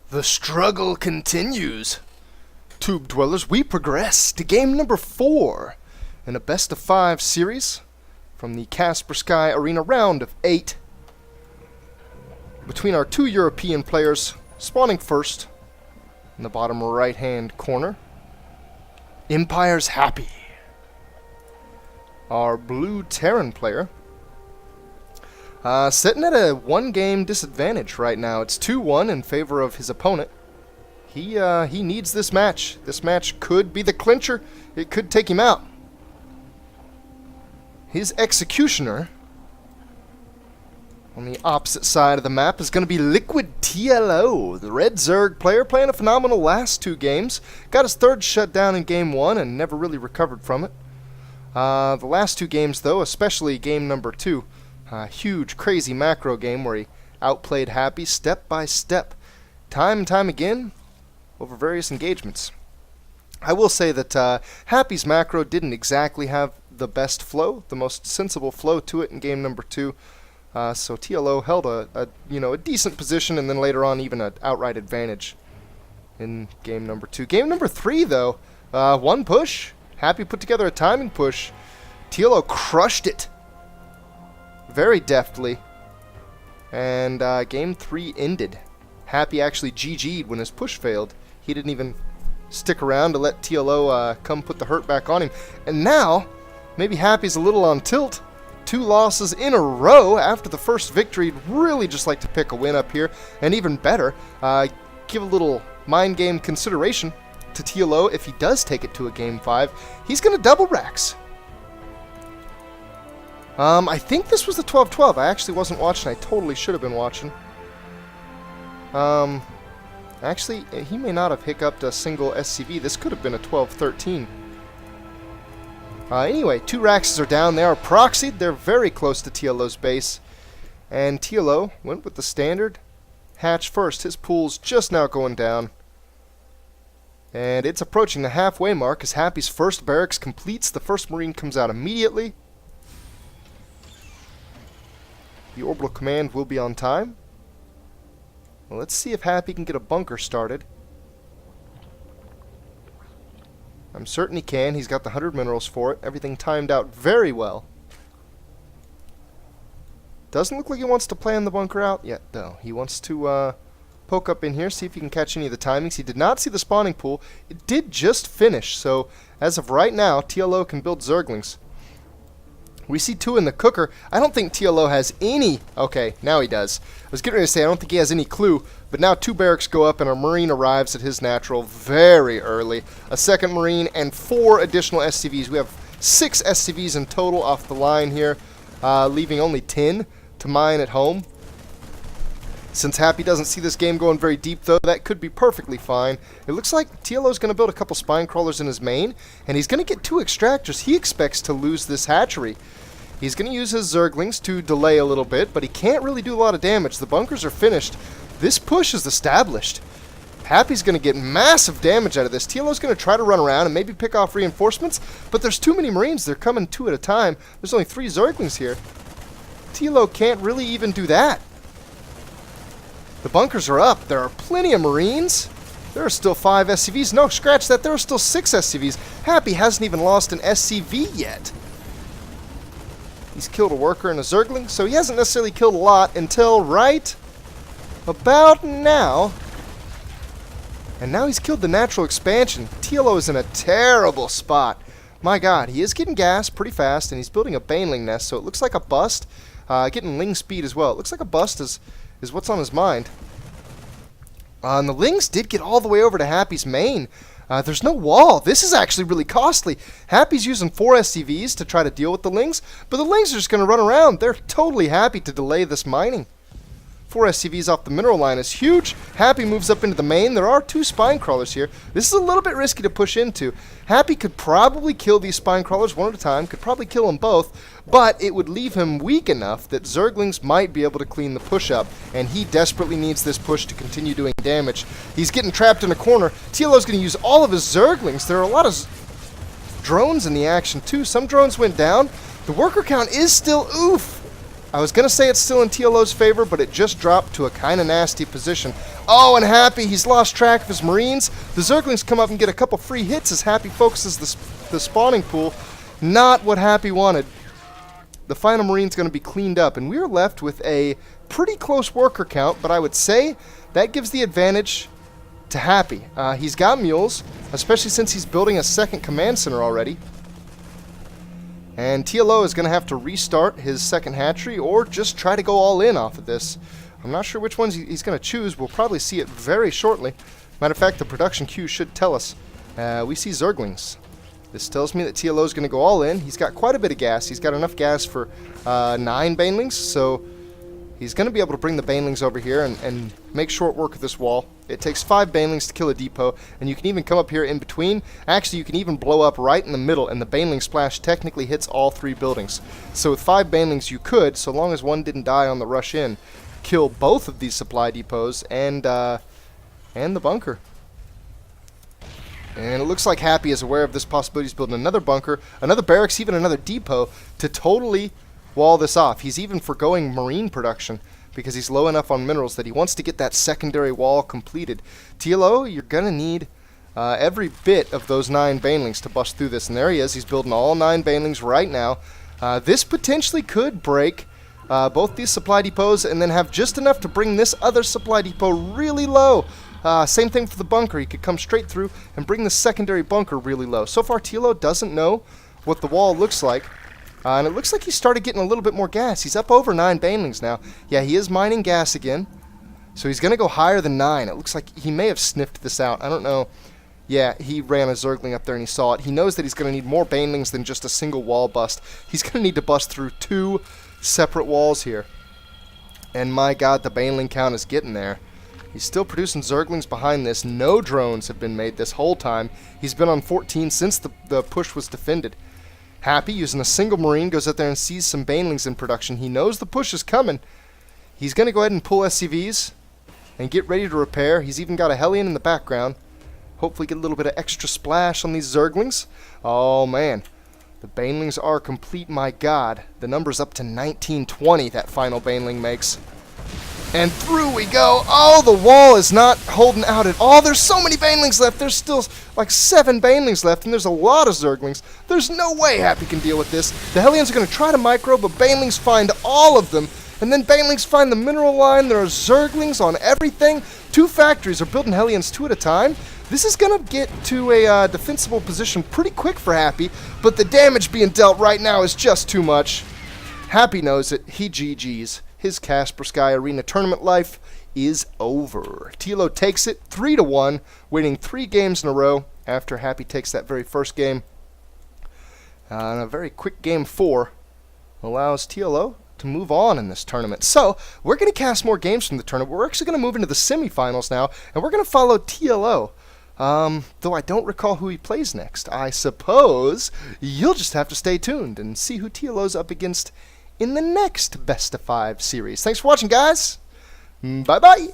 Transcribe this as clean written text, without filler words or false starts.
The struggle continues. Tube Dwellers, we progress to game number 4 in a best-of-5 series from the Kaspersky Arena round of 8 between our two European players, spawning first in the bottom right-hand corner. Empire's Happy, our blue Terran player, sitting at a one-game disadvantage right now. It's 2-1 in favor of his opponent. He needs this match. This match could be the clincher. It could take him out. His executioner on the opposite side of the map is going to be Liquid TLO, the red Zerg player, playing a phenomenal last 2 games. Got his third shutdown in game 1 and never really recovered from it. The last 2 games, though, especially game number 2, a huge, crazy macro game where he outplayed Happy step by step, time and time again, over various engagements. I will say that Happy's macro didn't exactly have the best flow, the most sensible flow to it in game number 2. So TLO held a decent position, and then later on even an outright advantage in game number 2. Game number 3, though, one push. Happy put together a timing push. TLO crushed it very deftly, and game 3 ended. Happy actually GG'd when his push failed. He didn't even stick around to let TLO come put the hurt back on him. And now, maybe Happy's a little on tilt. 2 losses in a row after the first victory. He'd really just like to pick a win up here, and even better, give a little mind game consideration to TLO. If he does take it to a game 5, he's going to double racks. I think this was the 12-12. I actually wasn't watching. I totally should have been watching. Actually, he may not have hiccuped a single SCV. This could have been a 12-13. Anyway, 2 racks are down. They are proxied. They're very close to TLO's base. And TLO went with the standard hatch first. His pool's just now going down. And it's approaching the halfway mark as Happy's first barracks completes. The first Marine comes out immediately. The orbital command will be on time. Well, let's see if Happy can get a bunker started. I'm certain he can. He's got the 100 minerals for it. Everything timed out very well. Doesn't look like he wants to plan the bunker out yet, though. He wants to poke up in here, see if he can catch any of the timings. He did not see the spawning pool. It did just finish, so as of right now, TLO can build Zerglings. We see 2 in the cooker. I don't think TLO has any... Okay, now he does. I was getting ready to say I don't think he has any clue, but now 2 barracks go up and a Marine arrives at his natural very early. A second Marine and 4 additional SCVs. We have 6 SCVs in total off the line here, leaving only 10 to mine at home. Since Happy doesn't see this game going very deep, though, that could be perfectly fine. It looks like TLO's going to build a couple spine crawlers in his main, and he's going to get 2 extractors. He expects to lose this hatchery. He's going to use his Zerglings to delay a little bit, but he can't really do a lot of damage. The bunkers are finished. This push is established. Happy's going to get massive damage out of this. TLO's going to try to run around and maybe pick off reinforcements, but there's too many Marines. They're coming 2 at a time. There's only 3 Zerglings here. TLO can't really even do that. The bunkers are up. There are plenty of Marines. There are still 5 SCVs. No, scratch that. There are still 6 SCVs. Happy hasn't even lost an SCV yet. He's killed a worker and a Zergling, so he hasn't necessarily killed a lot until right about now. And now he's killed the natural expansion. TLO is in a terrible spot. My god, he is getting gas pretty fast, and he's building a Baneling nest, so it looks like a bust. Getting Ling speed as well. It looks like a bust is what's on his mind. And the Lings did get all the way over to Happy's main. There's no wall. This is actually really costly. Happy's using 4 SCVs to try to deal with the Lings, but the Lings are just going to run around. They're totally happy to delay this mining. 4 SCVs off the mineral line is huge. Happy moves up into the main. There are 2 spine crawlers here. This is a little bit risky to push into. Happy could probably kill these spine crawlers one at a time, could probably kill them both, but it would leave him weak enough that Zerglings might be able to clean the push up, and he desperately needs this push to continue doing damage. He's getting trapped in a corner. TLO's going to use all of his Zerglings. There are a lot of drones in the action too. Some drones went down. The worker count is still oof. I was going to say it's still in TLO's favor, but it just dropped to a kind of nasty position. Oh, and Happy, he's lost track of his Marines. The Zerglings come up and get a couple free hits as Happy focuses the spawning pool. Not what Happy wanted. The final Marine's going to be cleaned up, and we are left with a pretty close worker count, but I would say that gives the advantage to Happy. He's got mules, especially since he's building a second command center already. And TLO is going to have to restart his second hatchery or just try to go all in off of this. I'm not sure which ones he's going to choose. We'll probably see it very shortly. Matter of fact, the production queue should tell us. We see Zerglings. This tells me that TLO is going to go all in. He's got quite a bit of gas. He's got enough gas for 9 banelings, so he's going to be able to bring the banelings over here and make short work of this wall. It takes 5 banelings to kill a depot, and you can even come up here in between. Actually, you can even blow up right in the middle, and the baneling splash technically hits all 3 buildings. So with 5 banelings, you could, so long as one didn't die on the rush in, kill both of these supply depots and the bunker. And it looks like Happy is aware of this possibility. He's building another bunker, another barracks, even another depot to totally wall this off. He's even forgoing marine production because he's low enough on minerals that he wants to get that secondary wall completed. TLO, you're going to need every bit of those 9 banelings to bust through this. And there he is. He's building all 9 banelings right now. This potentially could break both these supply depots and then have just enough to bring this other supply depot really low. Same thing for the bunker. He could come straight through and bring the secondary bunker really low. So far, TLO doesn't know what the wall looks like. And it looks like he started getting a little bit more gas. He's up over 9 banelings now. Yeah, he is mining gas again. So he's going to go higher than 9. It looks like he may have sniffed this out. I don't know. Yeah, he ran a Zergling up there and he saw it. He knows that he's going to need more banelings than just a single wall bust. He's going to need to bust through 2 separate walls here. And my god, the baneling count is getting there. He's still producing Zerglings behind this. No drones have been made this whole time. He's been on 14 since the push was defended. Happy, using a single Marine, goes out there and sees some banelings in production. He knows the push is coming. He's going to go ahead and pull SCVs and get ready to repair. He's even got a Hellion in the background. Hopefully get a little bit of extra splash on these Zerglings. Oh, man. The banelings are complete, my god. The number's up to 1920 that final baneling makes. And through we go. Oh, the wall is not holding out at all. There's so many banelings left. There's still like 7 banelings left, and there's a lot of Zerglings. There's no way Happy can deal with this. The Hellions are going to try to micro, but banelings find all of them. And then banelings find the mineral line. There are Zerglings on everything. 2 factories are building Hellions 2 at a time. This is going to get to a defensible position pretty quick for Happy, but the damage being dealt right now is just too much. Happy knows it. He GG's. His Kaspersky Arena tournament life is over. TLO takes it 3-1, winning 3 games in a row after Happy takes that very first game. And a very quick game 4 allows TLO to move on in this tournament. So, we're going to cast more games from the tournament. We're actually going to move into the semifinals now, and we're going to follow TLO. Though I don't recall who he plays next. I suppose you'll just have to stay tuned and see who TLO's up against in the next Best of 5 series. Thanks for watching, guys. Bye-bye.